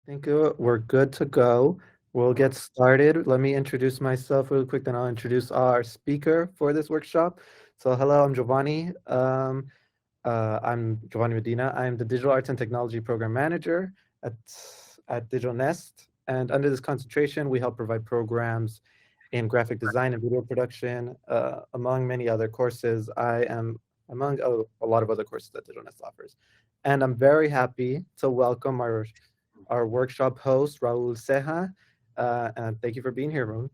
Thank you. We're good to go. We'll get started. Let me introduce myself really quick, then I'll introduce our speaker for this workshop. So, hello, I'm Giovanni. I'm Giovanni Medina. I'm the Digital Arts and Technology Program Manager at, at Digital Nest. And under this concentration, we help provide programs in graphic design and video production, among many other courses. I am among a lot of other courses that Digital Nest offers. And I'm very happy to welcome our workshop host, Raul Ceja. And thank you for being here, Raul.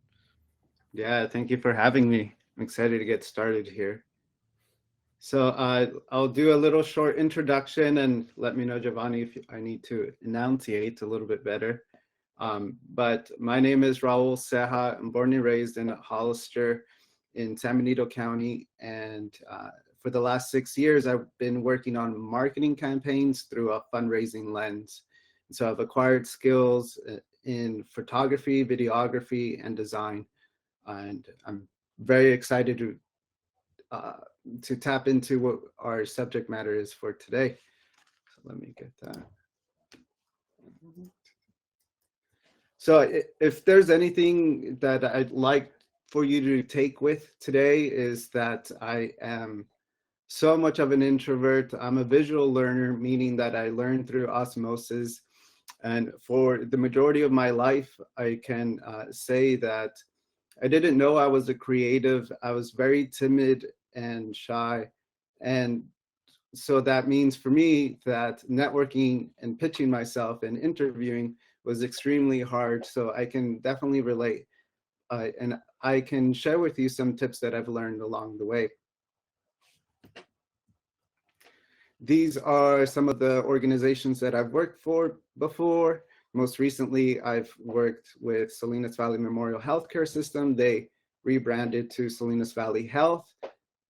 Yeah, thank you for having me. I'm excited to get started here. So I'll do a little short introduction and let me know, Giovanni, if I need to enunciate a little bit better. But my name is Raul Ceja. I'm born and raised in Hollister in San Benito County. And for the last 6 years, I've been working on marketing campaigns through a fundraising lens. And so I've acquired skills in photography, videography, and design. And I'm very excited to tap into what our subject matter is for today. So let me get that. So if there's anything that I'd like for you to take with today is that I am so much of an introvert. I'm a visual learner, meaning that I learn through osmosis. And for the majority of my life, I can say that I didn't know I was a creative. I was very timid and shy. And so that means for me that networking and pitching myself and interviewing was extremely hard. So I can definitely relate. And I can share with you some tips that I've learned along the way. These are some of the organizations that I've worked for before. Most recently, I've worked with Salinas Valley Memorial Healthcare System. They rebranded to Salinas Valley Health.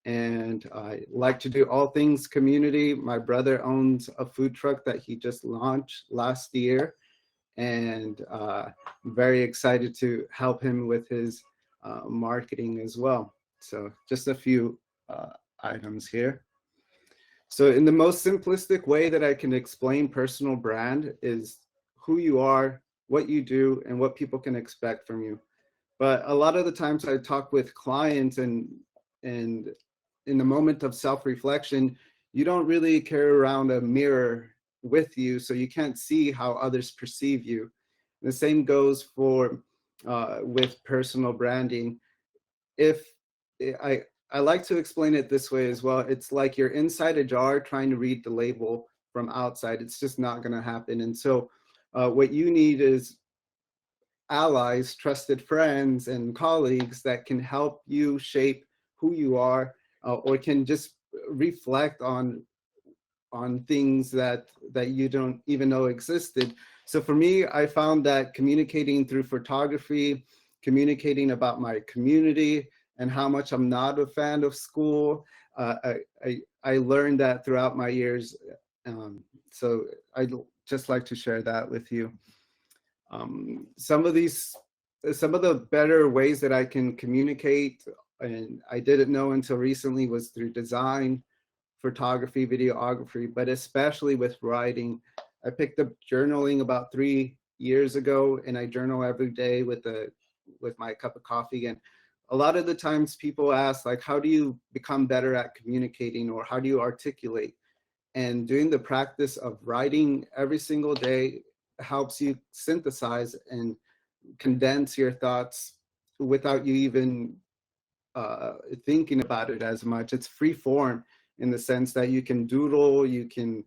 And I like to do all things community. My brother owns a food truck that he just launched last year. And I'm very excited to help him with his marketing as well. So just a few items here. So in the most simplistic way that I can explain personal brand is who you are, what you do, and what people can expect from you. But a lot of the times I talk with clients and in the moment of self-reflection, you don't really carry around a mirror with you, so you can't see how others perceive you. The same goes for with personal branding. If I I like to explain it this way as well. It's like you're inside a jar trying to read the label from outside. It's just not going to happen. And so what you need is allies, trusted friends, and colleagues that can help you shape who you are, or can just reflect on things that you don't even know existed. So for me, I found that communicating through photography, communicating about my community and how much I'm not a fan of school, I learned that throughout my years. So I'd just like to share that with you. Some of the better ways that I can communicate, and I didn't know until recently, was through design, photography, videography, but especially with writing. I picked up journaling about 3 years ago, and I journal every day with my cup of coffee. And a lot of the times people ask, like, how do you become better at communicating, or how do you articulate? And doing the practice of writing every single day helps you synthesize and condense your thoughts without you even thinking about it as much. It's free form in the sense that you can doodle, you can,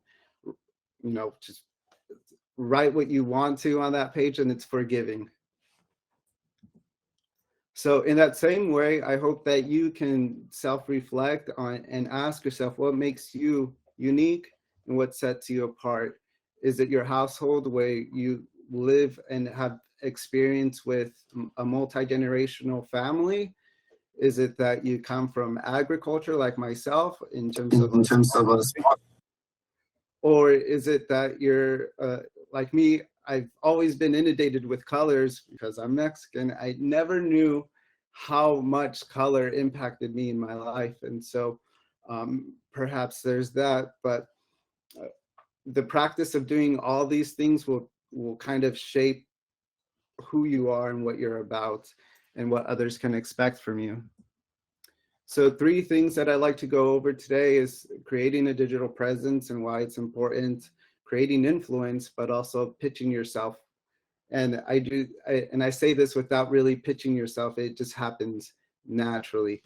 just write what you want to on that page, and it's forgiving. So in that same way, I hope that you can self-reflect on and ask yourself what makes you unique and what sets you apart. Is it your household where you live and have experience with a multi-generational family? Is it that you come from agriculture like myself in terms of In a terms of small, us, or is it that you're like me? I've always been inundated with colors because I'm Mexican. I never knew how much color impacted me in my life. And so perhaps there's that, but the practice of doing all these things will will kind of shape who you are and what you're about and what others can expect from you. So 3 things that I'd like to go over today is creating a digital presence and why it's important, creating influence, but also pitching yourself. And I say this without really pitching yourself. It just happens naturally.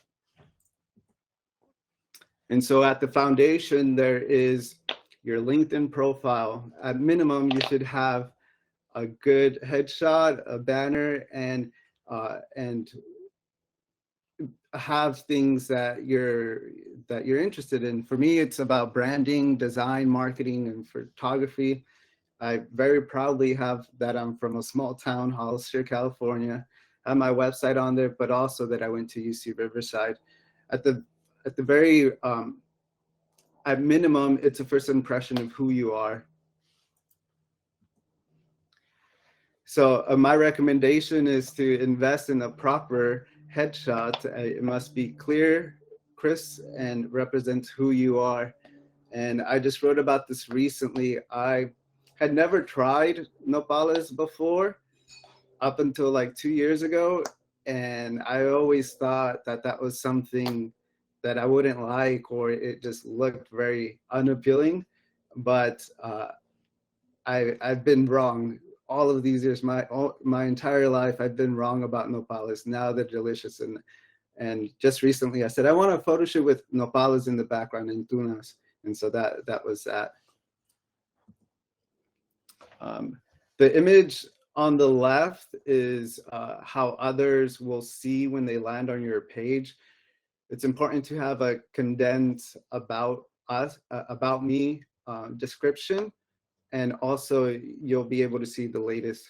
And so at the foundation, there is your LinkedIn profile. At minimum, you should have a good headshot, a banner, and have things that you're interested in. For me, it's about branding, design, marketing, and photography. I very proudly have that I'm from a small town, Hollister, California. I have my website on there, but also that I went to UC Riverside. At the very at minimum, it's a first impression of who you are. So my recommendation is to invest in a proper headshot. It must be clear, crisp, and represents who you are. And I just wrote about this recently. I had never tried nopales before up until like 2 years ago. And I always thought that that was something that I wouldn't like, or it just looked very unappealing. But I've been wrong all of these years. My entire life, I've been wrong about nopales. Now they're delicious. And just recently I said, I want a photo shoot with nopales in the background and tunas. And so that was that. The image on the left is how others will see when they land on your page. It's important to have a condensed about us, about me description. And also you'll be able to see the latest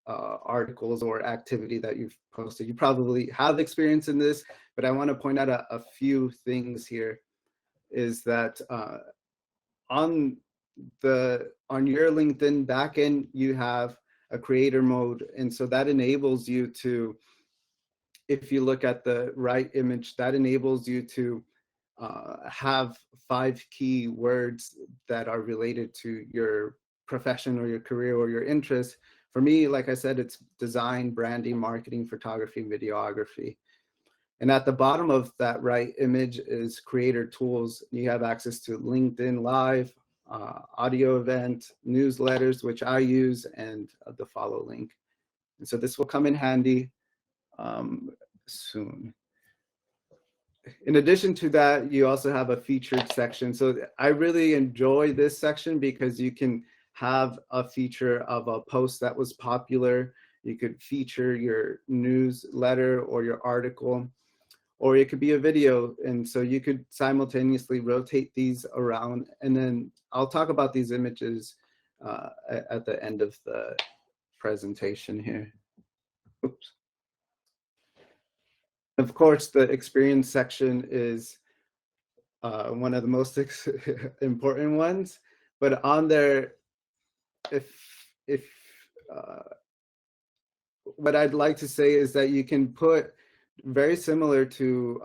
articles or activity that you've posted. You probably have experience in this, but I want to point out a few things here. Is that on your LinkedIn backend, you have a creator mode. And so that enables you to, if you look at the right image, that enables you to have 5 key words that are related to your profession or your career or your interest. For me, like I said, it's design, branding, marketing, photography, and videography. And at the bottom of that right image is creator tools. You have access to LinkedIn Live, audio event, newsletters, which I use, and the follow link. And so this will come in handy soon. In addition to that, you also have a featured section. So I really enjoy this section because you can have a feature of a post that was popular. You could feature your newsletter or your article, or it could be a video. And so you could simultaneously rotate these around. And then I'll talk about these images at the end of the presentation here. Oops. Of course, the experience section is one of the most important ones. But on there, if what I'd like to say is that you can put, very similar to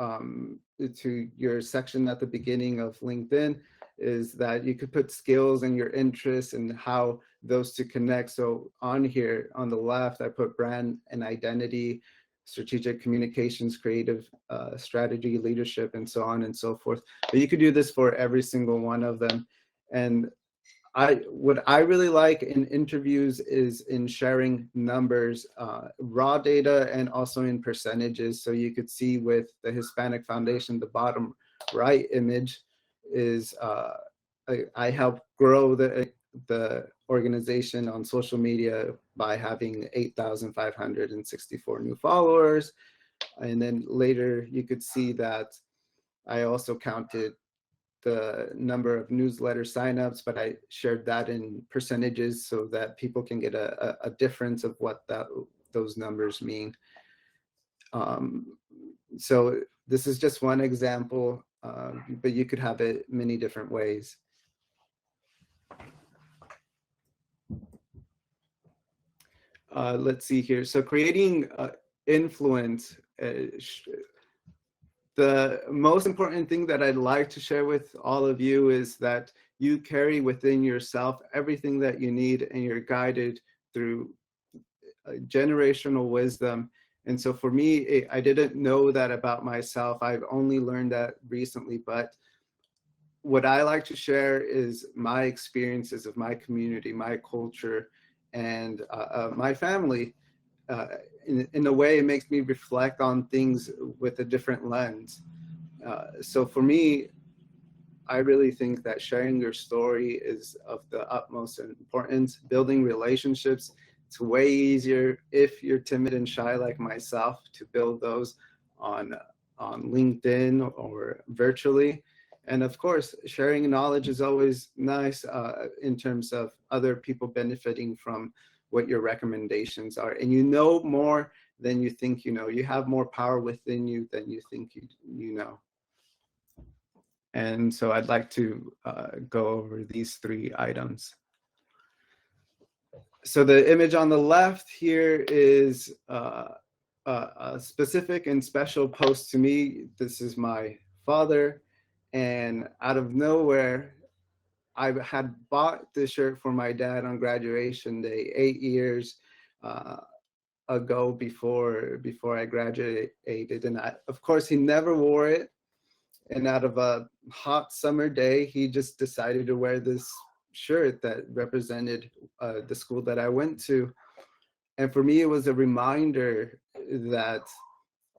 your section at the beginning of LinkedIn, is that you could put skills and your interests and how those two connect. So on here on the left, I put brand and identity, strategic communications, creative strategy, leadership, and so on and so forth. But you could do this for every single one of them. And what I really like in interviews is in sharing numbers, raw data, and also in percentages. So you could see with the Hispanic Foundation, the bottom right image is I helped grow the organization on social media by having 8,564 new followers. And then later you could see that I also counted the number of newsletter signups, but I shared that in percentages so that people can get a difference of what those numbers mean. So this is just one example, but you could have it many different ways. Let's see here. So creating influence. The most important thing that I'd like to share with all of you is that you carry within yourself everything that you need, and you're guided through generational wisdom. And so for me, I didn't know that about myself. I've only learned that recently. But what I like to share is my experiences of my community, my culture, and my family. Uh, in a way, it makes me reflect on things with a different lens. So for me, I really think that sharing your story is of the utmost importance. Building relationships, it's way easier if you're timid and shy like myself to build those on LinkedIn or virtually. And of course, sharing knowledge is always nice in terms of other people benefiting from what your recommendations are. And you know more than you think you know. You have more power within you than you think you know. And so I'd like to go over these 3 items. So the image on the left here is a specific and special post to me. This is my father. And out of nowhere, I had bought this shirt for my dad on graduation day 8 years ago before I graduated. And of course, he never wore it. And out of a hot summer day, he just decided to wear this shirt that represented the school that I went to. And for me, it was a reminder that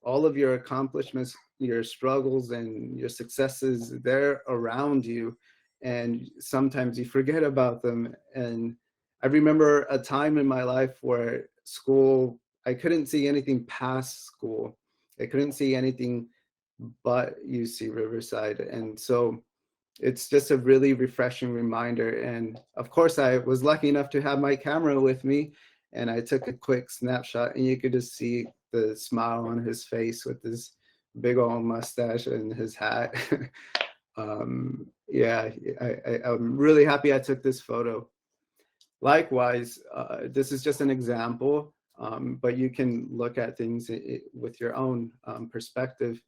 all of your accomplishments, your struggles, and your successes, they're around you. And sometimes you forget about them. And I remember a time in my life where school, I couldn't see anything past school. I couldn't see anything but UC Riverside. And so it's just a really refreshing reminder. And of course, I was lucky enough to have my camera with me, and I took a quick snapshot, and you could just see the smile on his face with his big old mustache and his hat. Yeah, I'm really happy I took this photo. Likewise, this is just an example, but you can look at things with your own perspective.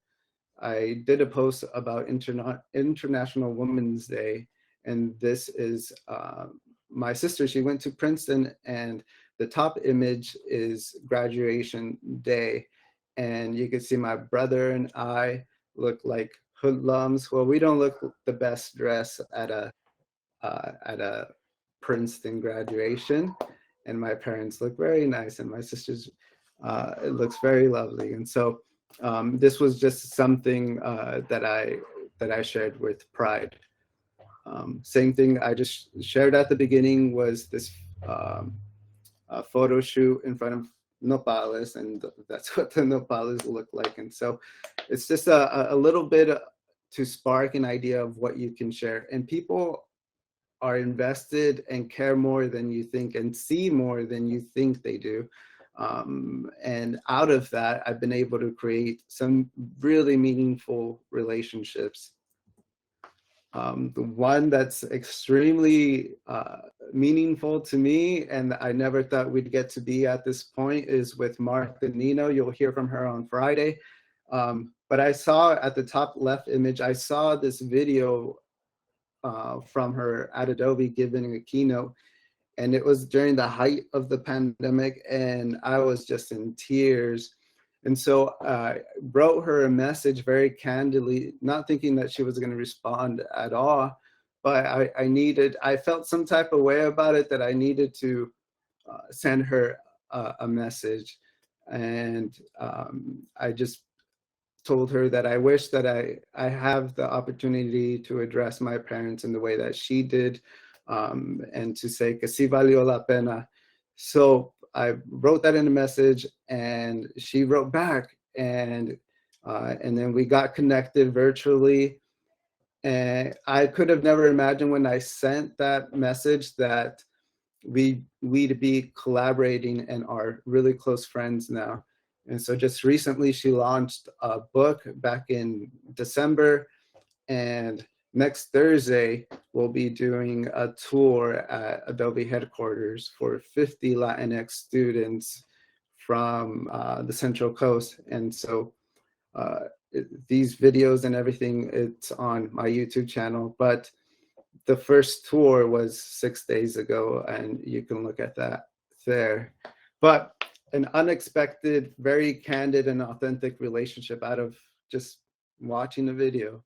I did a post about International Women's Day, and this is my sister. She went to Princeton, and the top image is graduation day. And you can see my brother and I look like hoodlums. Well, we don't look the best dressed at a Princeton graduation, and my parents look very nice, and my sister's it looks very lovely. And so this was just something that I shared with pride. Same thing I just shared at the beginning was this photo shoot in front of nopales, and that's what the nopales look like. And so it's just a little bit to spark an idea of what you can share. And people are invested and care more than you think and see more than you think they do. And out of that, I've been able to create some really meaningful relationships. The one that's extremely meaningful to me, and I never thought we'd get to be at this point, is with Martha Nino. You'll hear from her on Friday. But I saw at the top left image, I saw this video from her at Adobe giving a keynote, and it was during the height of the pandemic, and I was just in tears. And so I wrote her a message very candidly, not thinking that she was going to respond at all, but I felt some type of way about it, that I needed to send her a message. And I just told her that I wish that I have the opportunity to address my parents in the way that she did, and to say que sí valió la pena. So I wrote that in a message, and she wrote back, and then we got connected virtually. And I could have never imagined when I sent that message that we'd be collaborating and are really close friends now. And so just recently she launched a book back in December, and next Thursday we'll be doing a tour at Adobe headquarters for 50 Latinx students from the Central Coast. And so these videos and everything, it's on my YouTube channel. But the first tour was 6 days ago, and you can look at that there. But an unexpected, very candid and authentic relationship out of just watching the video.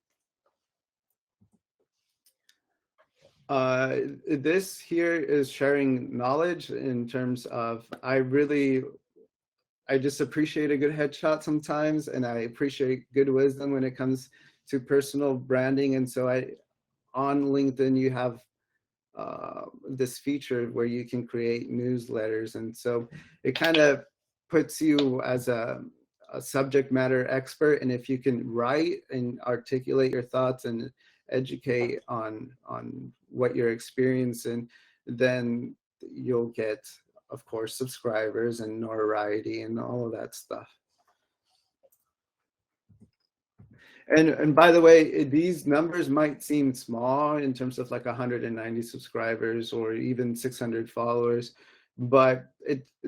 This here is sharing knowledge in terms of, I just appreciate a good headshot sometimes, and I appreciate good wisdom when it comes to personal branding. And so on LinkedIn, you have this feature where you can create newsletters. And so it kind of puts you as a subject matter expert. And if you can write and articulate your thoughts and educate on what you're experiencing, then you'll get, of course, subscribers and notoriety and all of that stuff. And by the way, these numbers might seem small in terms of like 190 subscribers or even 600 followers, but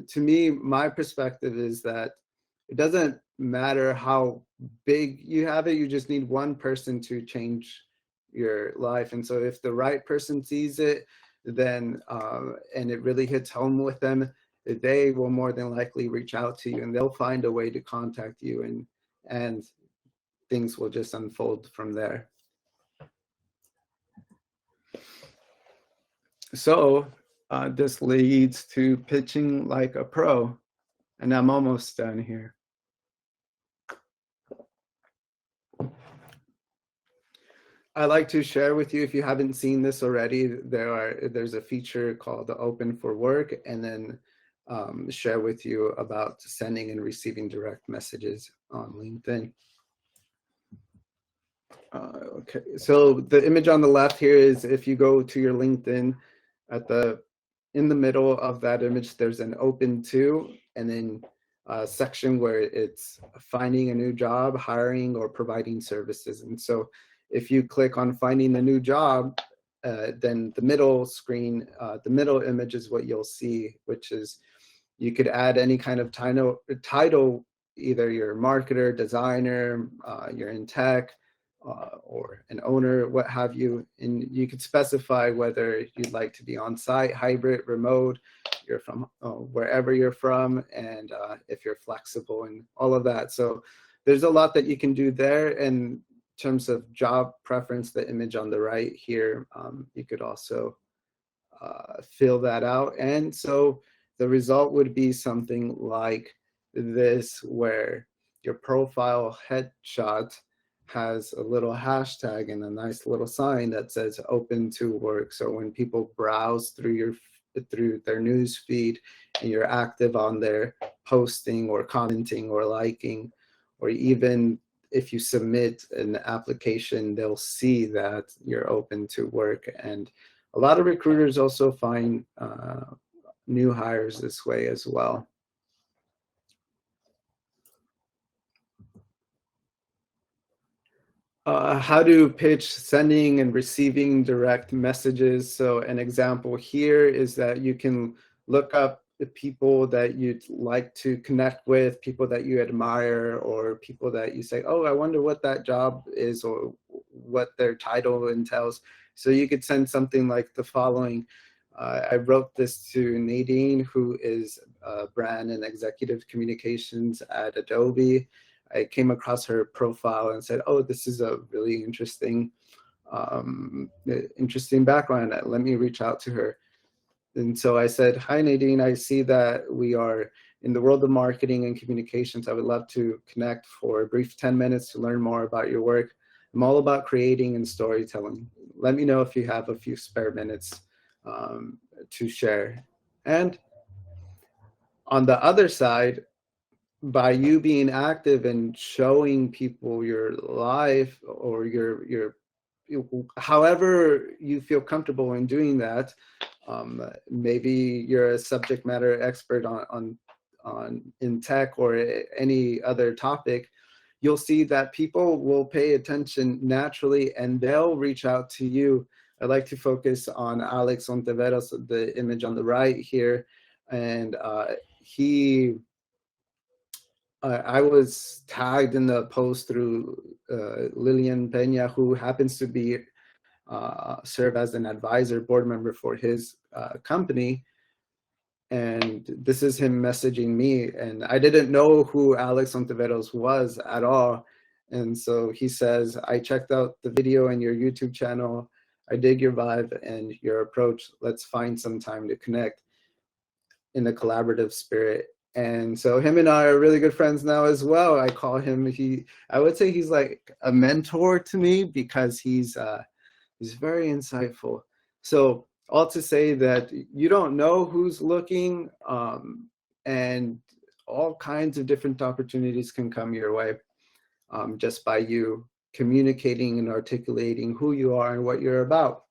to me, my perspective is that it doesn't matter how big you have it, you just need one person to change your life. And so if the right person sees it, then and it really hits home with them, they will more than likely reach out to you, and they'll find a way to contact you, and things will just unfold from there. So this leads to pitching like a pro, and I'm almost done here. I like to share with you, if you haven't seen this already, there's a feature called Open for Work, and then share with you about sending and receiving direct messages on LinkedIn. Okay, so the image on the left here is, if you go to your LinkedIn, in the middle of that image, there's an open to, and then a section where it's finding a new job, hiring, or providing services. And so if you click on finding a new job, then the middle screen, the middle image is what you'll see, which is you could add any kind of title, either you're a marketer, designer, you're in tech, or an owner, what have you. And you could specify whether you'd like to be on site, hybrid, remote, you're from wherever you're from, and if you're flexible and all of that. So there's a lot that you can do there. In terms of job preference, the image on the right here, you could also fill that out. And so the result would be something like this, where your profile headshot has a little hashtag and a nice little sign that says open to work. So when people browse through their news feed, and you're active on there, posting or commenting or liking, or even if you submit an application, they'll see that you're open to work. And a lot of recruiters also find new hires this way as well. How to pitch sending and receiving direct messages. So an example here is that you can look up the people that you'd like to connect with, people that you admire, or people that you say, oh, I wonder what that job is, or what their title entails. So you could send something like the following. I wrote this to Nadine, who is brand and executive communications at Adobe. I came across her profile and said, oh, this is a really interesting background. Let me reach out to her. And so I said, hi, Nadine, I see that we are in the world of marketing and communications. I would love to connect for a brief 10 minutes to learn more about your work. I'm all about creating and storytelling. Let me know if you have a few spare minutes to share. And on the other side, by you being active and showing people your life, or your however you feel comfortable in doing that, maybe you're a subject matter expert on in tech or any other topic, you'll see that people will pay attention naturally, and they'll reach out to you. I like to focus on Alex Ontiveros, the image on the right here, and I was tagged in the post through Lilian Peña, who happens to be serve as an advisor, board member for his company. And this is him messaging me, and I didn't know who Alex Ontiveros was at all. And so he says, I checked out the video in your YouTube channel. I dig your vibe and your approach. Let's find some time to connect in a collaborative spirit. And so him and I are really good friends now as well. I call him, I would say he's like a mentor to me, because he's very insightful. So all to say that you don't know who's looking, and all kinds of different opportunities can come your way, just by you communicating and articulating who you are and what you're about.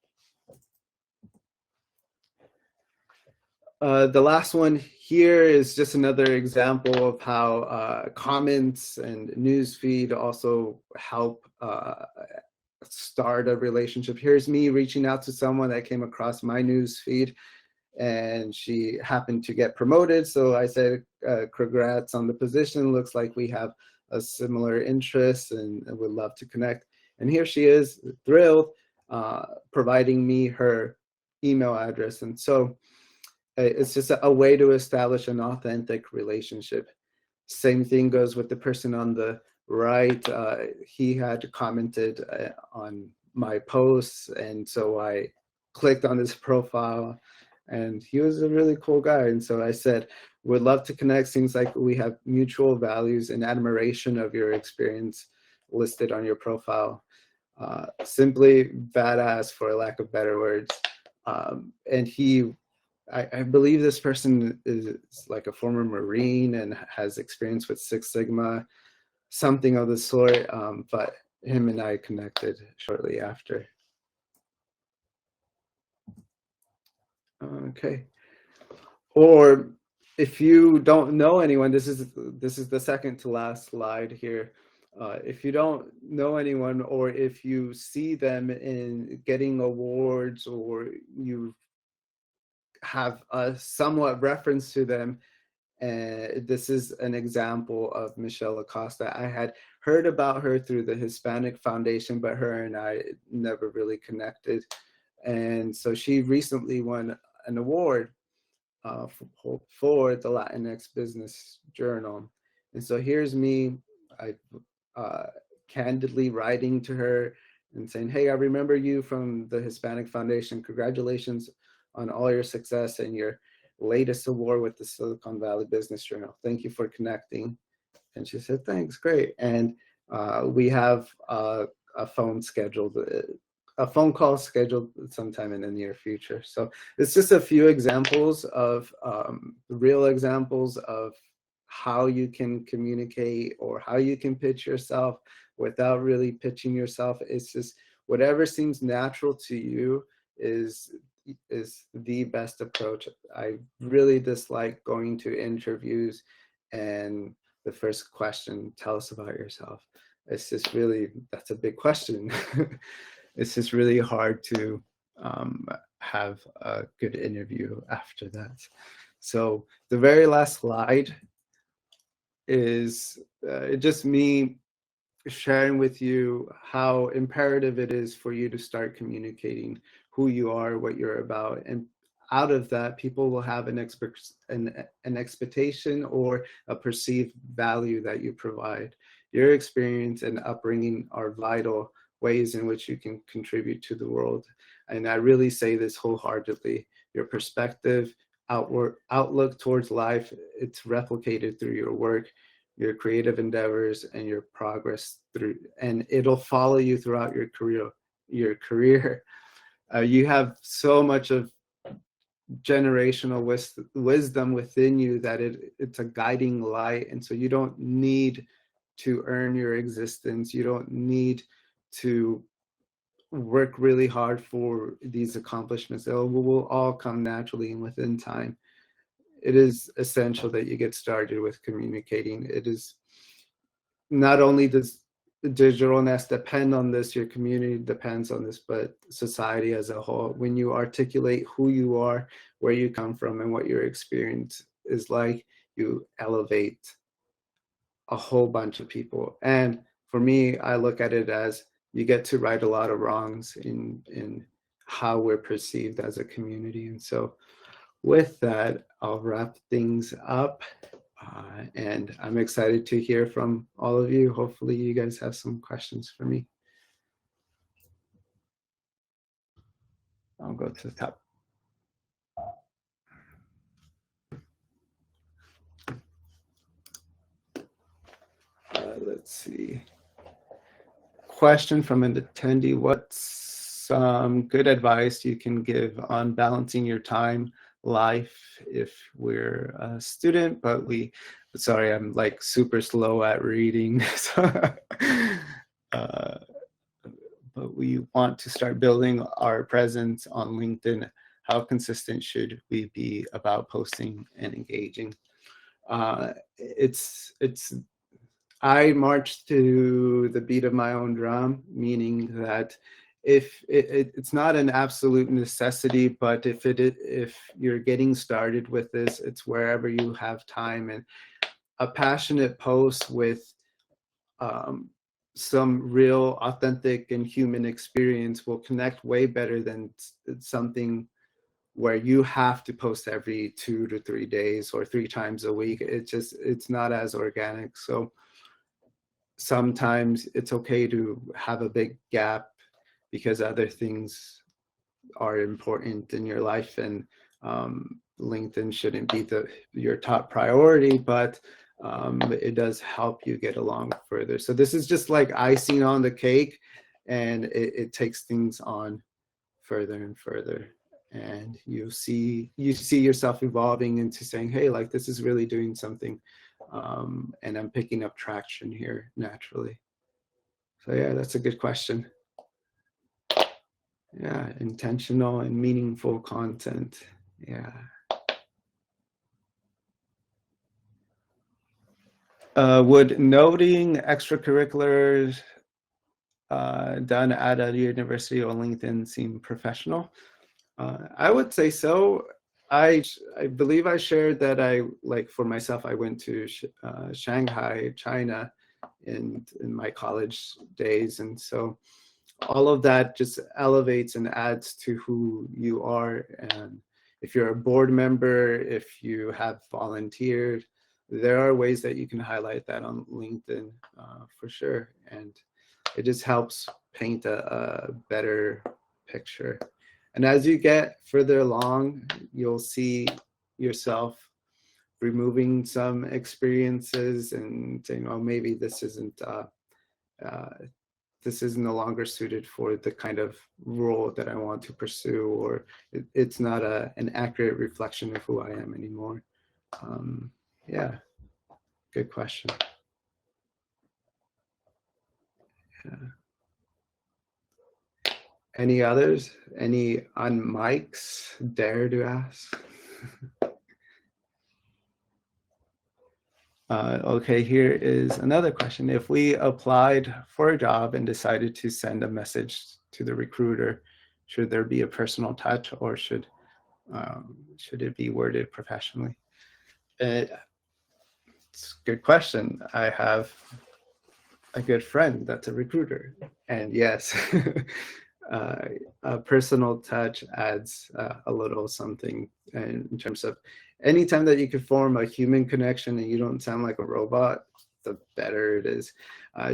The last one here is just another example of how comments and newsfeed also help start a relationship. Here's me reaching out to someone that came across my newsfeed, and she happened to get promoted. So I said, congrats on the position. Looks like we have a similar interest and would love to connect. And here she is, thrilled, providing me her email address. And so it's just a way to establish an authentic relationship. Same thing goes with the person on the right. He had commented on my posts, and so I clicked on his profile, and he was a really cool guy. And so I said, would love to connect. Seems like we have mutual values and admiration of your experience listed on your profile. Simply badass, for lack of better words. And I believe this person is like a former Marine and has experience with Six Sigma, something of the sort, but him and I connected shortly after. Okay. Or if you don't know anyone, this is the second to last slide here. If you don't know anyone, or if you see them in getting awards, or you have a somewhat reference to them, this is an example of Michelle Acosta. I had heard about her through the Hispanic Foundation, but her and I never really connected. And so she recently won an award for the Latinx Business Journal. And so here's me, candidly writing to her and saying, hey, I remember you from the Hispanic Foundation. Congratulations on all your success and your latest award with the Silicon Valley Business Journal. Thank you for connecting. And she said, thanks, great. And we have a phone call scheduled sometime in the near future. So it's just a few examples of real examples of how you can communicate, or how you can pitch yourself without really pitching yourself. It's just whatever seems natural to you is the best approach. I really dislike going to interviews and the first question, tell us about yourself. It's just really, that's a big question. It's just really hard to have a good interview after that. So the very last slide is just me sharing with you how imperative it is for you to start communicating who you are, what you're about. And out of that, people will have an expectation or a perceived value that you provide. Your experience and upbringing are vital ways in which you can contribute to the world. And I really say this wholeheartedly. Your perspective, outlook towards life, it's replicated through your work, your creative endeavors, and your progress through, and it'll follow you throughout your career. You have so much of generational wisdom within you that it's a guiding light. And so you don't need to earn your existence. You don't need to work really hard for these accomplishments. It will all come naturally and within time. It is essential that you get started with communicating. It is not only does Digital Nest depend on this, your community depends on this, but society as a whole. When you articulate who you are, where you come from, and what your experience is like, you elevate a whole bunch of people. And for me, I look at it as you get to right a lot of wrongs in how we're perceived as a community. And so with that, I'll wrap things up. And I'm excited to hear from all of you. Hopefully you guys have some questions for me. I'll go to the top. Let's see. Question from an attendee: what's some good advice you can give on balancing your time life if we're a student, but sorry, I'm like super slow at reading. But we want to start building our presence on LinkedIn. How consistent should we be about posting and engaging? I march to the beat of my own drum, meaning that if it's not an absolute necessity, but if you're getting started with this, it's wherever you have time. And a passionate post with some real authentic and human experience will connect way better than something where you have to post every 2 to 3 days or 3 times a week. It's not as organic. So sometimes it's okay to have a big gap because other things are important in your life, and LinkedIn shouldn't be your top priority, but it does help you get along further. So this is just like icing on the cake, and it takes things on further and further. And you see yourself evolving into saying, hey, like this is really doing something, and I'm picking up traction here naturally. So yeah, that's a good question. Yeah, intentional and meaningful content. Yeah. Would noting extracurriculars done at a university or LinkedIn seem professional? I would say so. I believe I shared that for myself, I went to Shanghai, China in my college days. And so all of that just elevates and adds to who you are. And if you're a board member, if you have volunteered, there are ways that you can highlight that on LinkedIn for sure. And it just helps paint a better picture. And as you get further along, you'll see yourself removing some experiences and saying, oh, maybe this isn't no longer suited for the kind of role that I want to pursue, or it's not an accurate reflection of who I am anymore. Yeah, good question. Yeah. Any others? Any on mics dare to ask? Okay, here is another question. If we applied for a job and decided to send a message to the recruiter, should there be a personal touch, or should it be worded professionally? It's a good question. I have a good friend that's a recruiter, and yes, a personal touch adds a little something in terms of anytime that you can form a human connection and you don't sound like a robot, the better it is.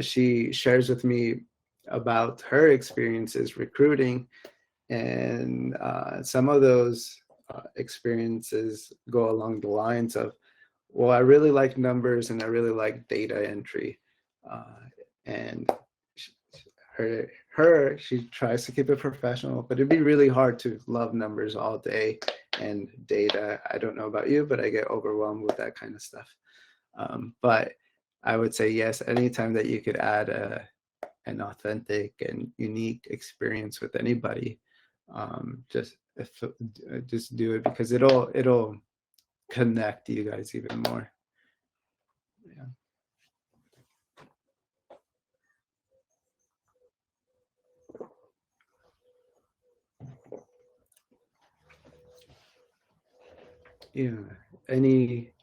She shares with me about her experiences recruiting, and some of those experiences go along the lines of, well, I really like numbers and I really like data entry. And she tries to keep it professional, but it'd be really hard to love numbers all day and data. I don't know about you, but I get overwhelmed with that kind of stuff. But I would say yes, anytime that you could add an authentic and unique experience with anybody, just do it, because it'll connect you guys even more. Yeah. Yeah. Any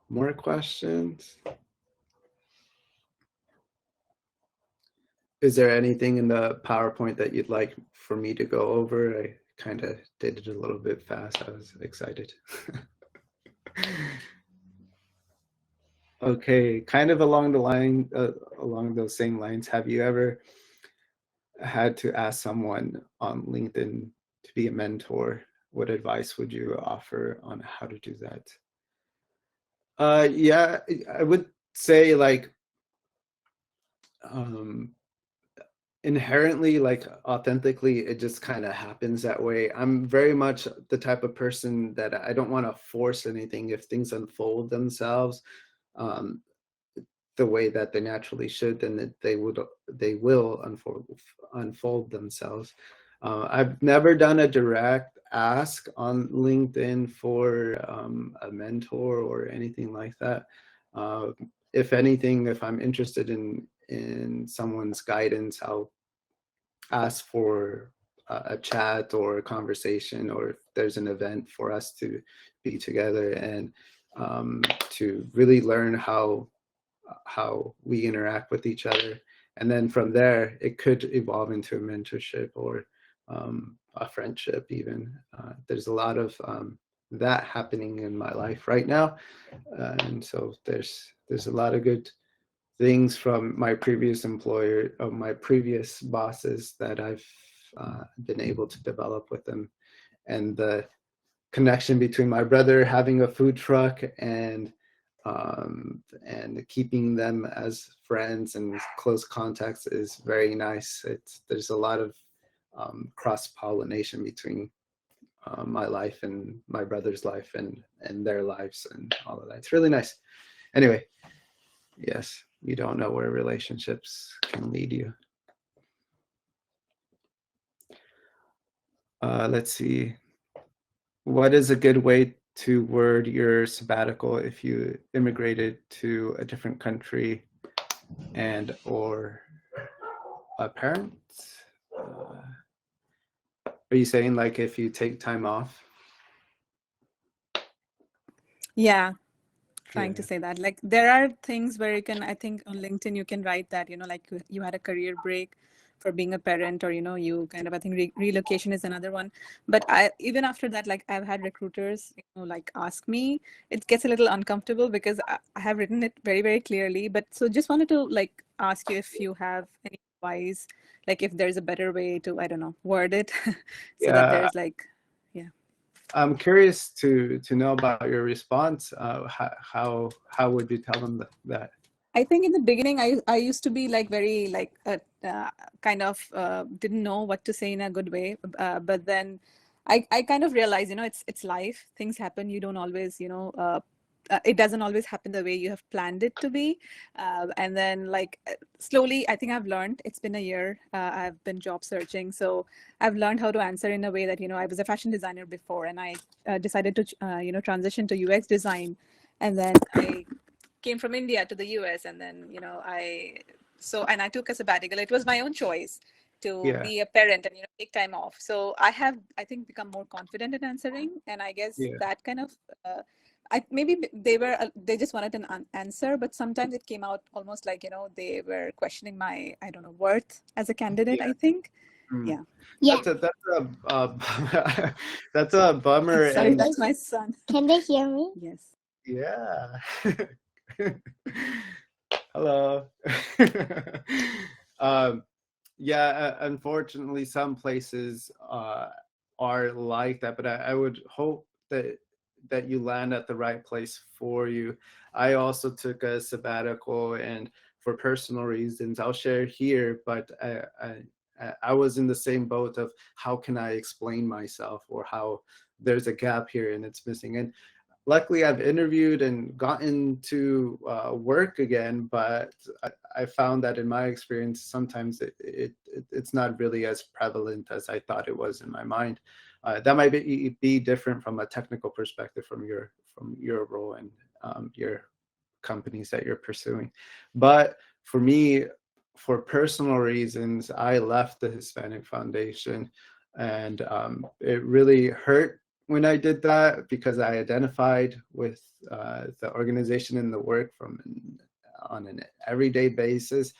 more questions? Is there anything in the PowerPoint that you'd like for me to go over? I kind of did it a little bit fast. I was excited. Okay, kind of along the line, along those same lines, have you ever had to ask someone on LinkedIn to be a mentor? What advice would you offer on how to do that? Yeah, I would say like inherently, like authentically, it just kind of happens that way. I'm very much the type of person that I don't want to force anything. If things unfold themselves um, the way that they naturally should, then they will unfold themselves. I've never done a direct ask on LinkedIn for a mentor or anything like that. Uh, if anything, if I'm interested in someone's guidance, I'll ask for a chat or a conversation, or if there's an event for us to be together and to really learn how we interact with each other. And then from there, it could evolve into a mentorship or a friendship even. There's a lot of that happening in my life right now. And so there's a lot of good things from my previous employer, my previous bosses that I've been able to develop with them. And the connection between my brother having a food truck and keeping them as friends and close contacts is very nice. There's a lot of cross-pollination between my life and my brother's life and their lives and all of that. It's really nice. Anyway, yes, you don't know where relationships can lead you. Let's see. What is a good way to word your sabbatical if you immigrated to a different country and or a parent? Are you saying like if you take time off? Yeah, trying Yeah. to say that. Like there are things where you can, I think on LinkedIn you can write that, like you had a career break for being a parent, or you kind of, I think relocation is another one. But I, even after that, like I've had recruiters like ask me, it gets a little uncomfortable because I have written it very, very clearly. But so just wanted to like ask you if you have any advice, like if there's a better way to, I don't know, word it so that Yeah, there's like, yeah. I'm curious to know about your response. How would you tell them that? I think in the beginning, I used to be like very like kind of didn't know what to say in a good way. But then I kind of realized, it's life. Things happen. You don't always, it doesn't always happen the way you have planned it to be. And then like slowly, I think I've learned. It's been a year. I've been job searching, so I've learned how to answer in a way that, I was a fashion designer before, and I decided to transition to UX design, and then I came from India to the US, and then and I took a sabbatical. It was my own choice to Yeah, be a parent and take time off. So I have, I think, become more confident in answering, and I guess yeah, that kind of maybe they just wanted an answer, but sometimes it came out almost like they were questioning my, I don't know, worth as a candidate, yeah. I think. Mm. Yeah. Yeah. That's a bummer. Sorry, And that's my son. Can they hear me? Yes. yeah. Hello. um, yeah, unfortunately, some places are like that, but I would hope that you land at the right place for you. I also took a sabbatical, and for personal reasons, I'll share here, but I was in the same boat of how can I explain myself, or how there's a gap here and it's missing. And luckily I've interviewed and gotten to work again, but I found that in my experience, sometimes it's not really as prevalent as I thought it was in my mind. That might be different from a technical perspective from your role and your companies that you're pursuing. But for me, for personal reasons, I left the Hispanic Foundation, and it really hurt when I did that because I identified with the organization and the work on an everyday basis.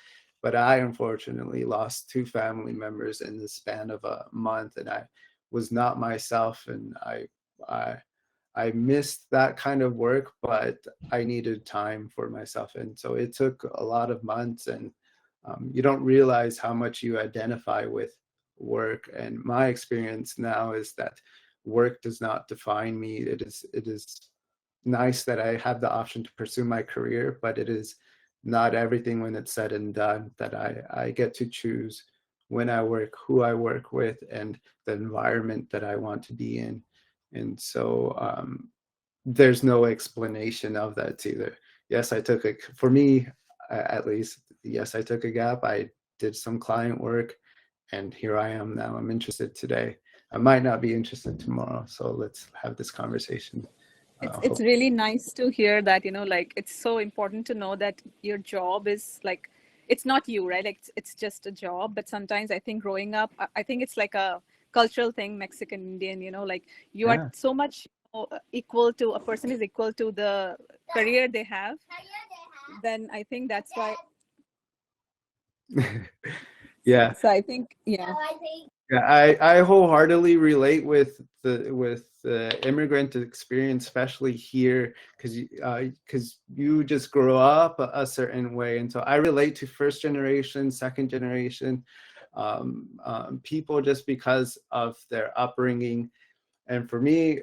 but I unfortunately lost 2 family members in the span of a month, and I was not myself, and I missed that kind of work, but I needed time for myself. And so it took a lot of months, and you don't realize how much you identify with work. And my experience now is that work does not define me. It is nice that I have the option to pursue my career, but it is not everything when it's said and done, that I get to choose when I work, who I work with, and the environment that I want to be in. And so there's no explanation of that either. Yes, for me at least, yes, I took a gap. I did some client work, and here I am now. I'm interested today. I might not be interested tomorrow. So let's have this conversation. It's really nice to hear that, like it's so important to know that your job is like, it's not you, right? Like it's just a job. But sometimes I think growing up, I think it's like a cultural thing, Mexican, Indian, like you are Yeah. so much equal to, a person is equal to the career they have. Then I think that's why. Yeah. So I think, yeah. Yeah, I wholeheartedly relate with the immigrant experience, especially here, because you just grow up a certain way, and so I relate to first generation, second generation people just because of their upbringing. And for me,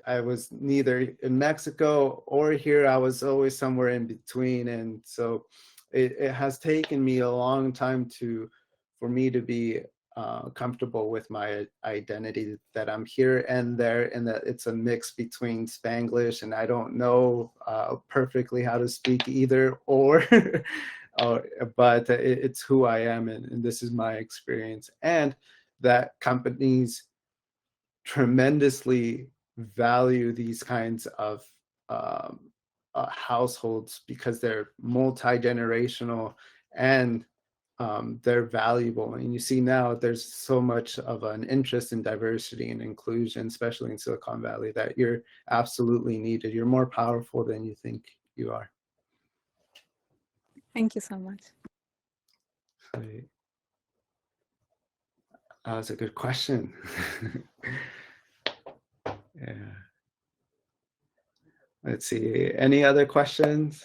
I was neither in Mexico or here. I was always somewhere in between, and so it has taken me a long time for me to be comfortable with my identity, that I'm here and there, and that it's a mix between Spanglish, and I don't know perfectly how to speak either or, but it's who I am, and this is my experience, and that companies tremendously value these kinds of households because they're multi-generational, and they're valuable. And you see now there's so much of an interest in diversity and inclusion, especially in Silicon Valley, that you're absolutely needed. You're more powerful than you think you are. Thank you so much. That was a good question. Yeah. Let's see, any other questions?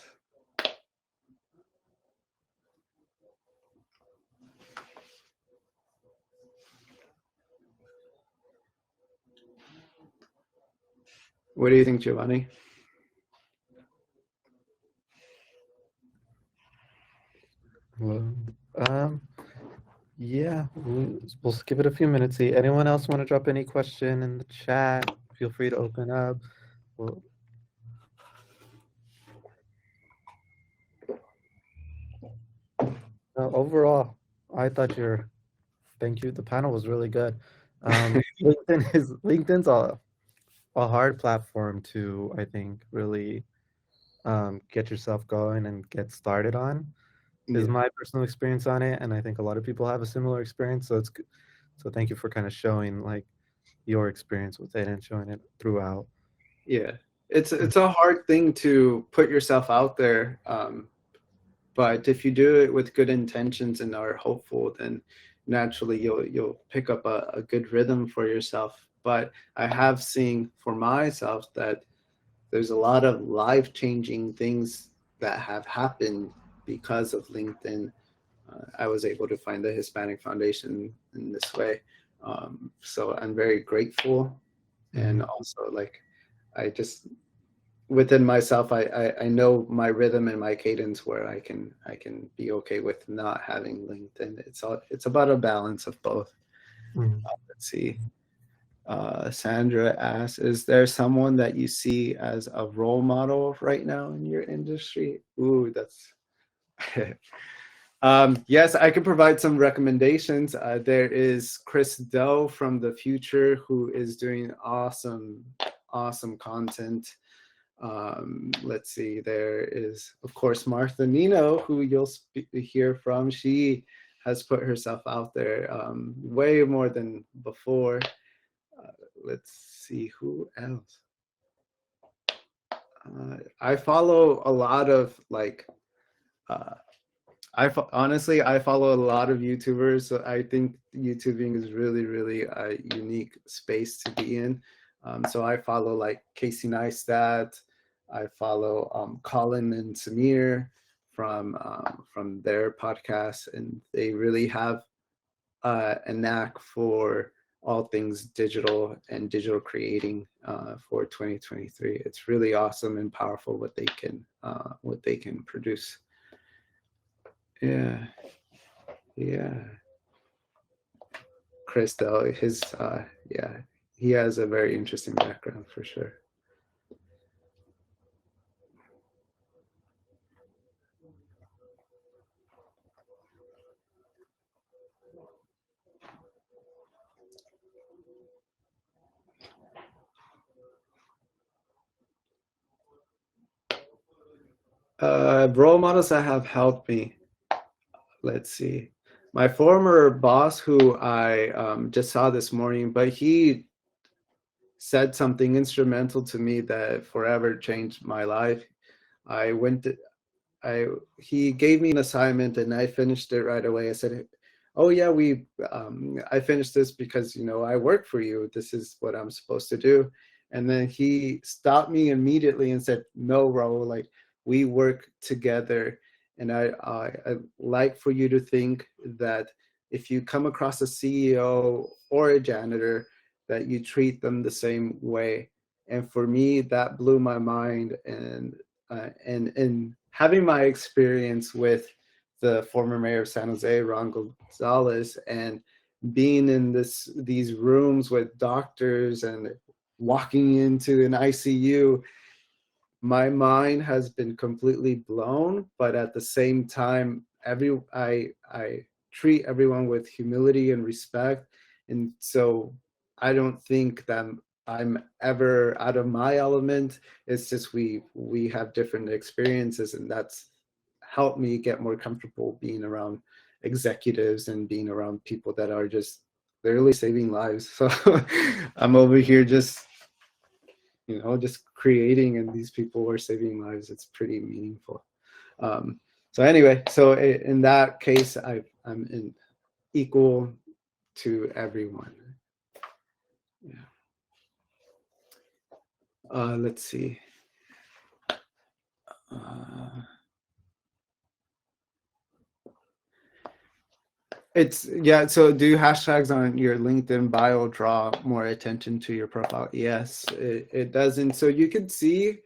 What do you think, Giovanni? Well, yeah, we'll give it a few minutes. See, anyone else want to drop any question in the chat? Feel free to open up. Well, overall, I thought thank you. The panel was really good. LinkedIn's a hard platform to, I think, really get yourself going and get started on. Is my personal experience on it, and I think a lot of people have a similar experience. So it's good. So thank you for kind of showing like your experience with it and showing it throughout. Yeah, it's a hard thing to put yourself out there, but if you do it with good intentions and are hopeful, then naturally you'll pick up a good rhythm for yourself. But I have seen for myself that there's a lot of life-changing things that have happened because of LinkedIn. I was able to find the Hispanic Foundation in this way, so I'm very grateful. And also, like, I just, within myself, I know my rhythm and my cadence where I can be okay with not having LinkedIn. It's about a balance of both. Let's see. Sandra asks, is there someone that you see as a role model right now in your industry? Ooh, that's yes, I can provide some recommendations. There is Chris Doe from the future, who is doing awesome content. Let's see, there is, of course, Martha Nino, who you'll hear from. She has put herself out there way more than before. Let's see, who else? I follow a lot of like Honestly, I follow a lot of YouTubers, so I think YouTubing is really a unique space to be in. So I follow like Casey Neistat, I follow Colin and Samir from their podcast, and they really have a knack for all things digital and digital creating for 2023. It's really awesome and powerful what they can produce. Yeah. Chris, though, he has a very interesting background for sure. Role models that have helped me. Let's see. My former boss, who I just saw this morning, but he said something instrumental to me that forever changed my life. He gave me an assignment and I finished it right away. I said, "Oh yeah, I finished this because I work for you. This is what I'm supposed to do." And then he stopped me immediately and said, "No, Raul, like we work together, and I like for you to think that if you come across a CEO or a janitor, that you treat them the same way." And for me, that blew my mind. And having my experience with the former mayor of San Jose, Ron Gonzalez, and being in these rooms with doctors and walking into an ICU, my mind has been completely blown. But at the same time, I treat everyone with humility and respect, and so I don't think that I'm ever out of my element. It's just we have different experiences, and that's helped me get more comfortable being around executives and being around people that are just literally saving lives. So I'm over here just creating, and these people are saving lives. It's pretty meaningful. So anyway, so in that case, I'm in equal to everyone. Yeah. Let's see. So do hashtags on your LinkedIn bio draw more attention to your profile? Yes, it does. And so you can see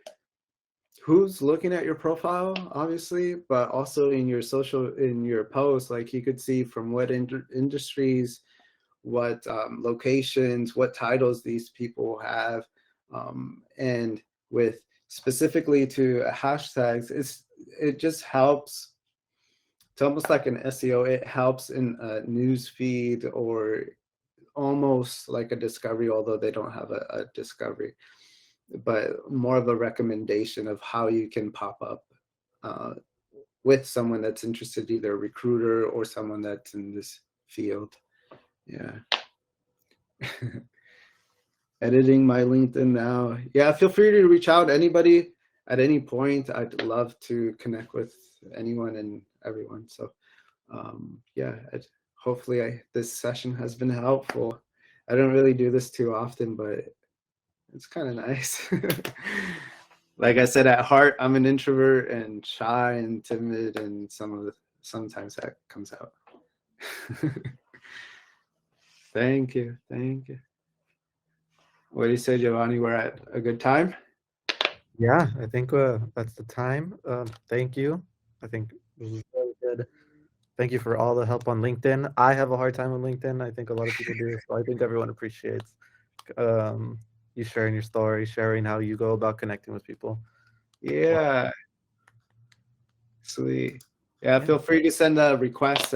who's looking at your profile, obviously, but also in your posts, like you could see from what industries, what locations, what titles these people have. And with specifically to hashtags, it just helps. It's almost like an SEO. It helps in a news feed, or almost like a discovery, although they don't have a discovery, but more of a recommendation of how you can pop up with someone that's interested, either a recruiter or someone that's in this field. Yeah. Editing my LinkedIn now. Yeah, feel free to reach out. Anybody at any point. I'd love to connect with anyone and everyone. So yeah, hopefully this session has been helpful. I don't really do this too often, but it's kind of nice. Like I said, at heart, I'm an introvert and shy and timid, and sometimes that comes out. Thank you. What do you say, Giovanni? We're at a good time? Yeah, I think that's the time. Thank you. I think this was really good. Thank you for all the help on LinkedIn. I have a hard time on LinkedIn. I think a lot of people do. So I think everyone appreciates you sharing your story, sharing how you go about connecting with people. Yeah. Sweet. Yeah, feel free to send a request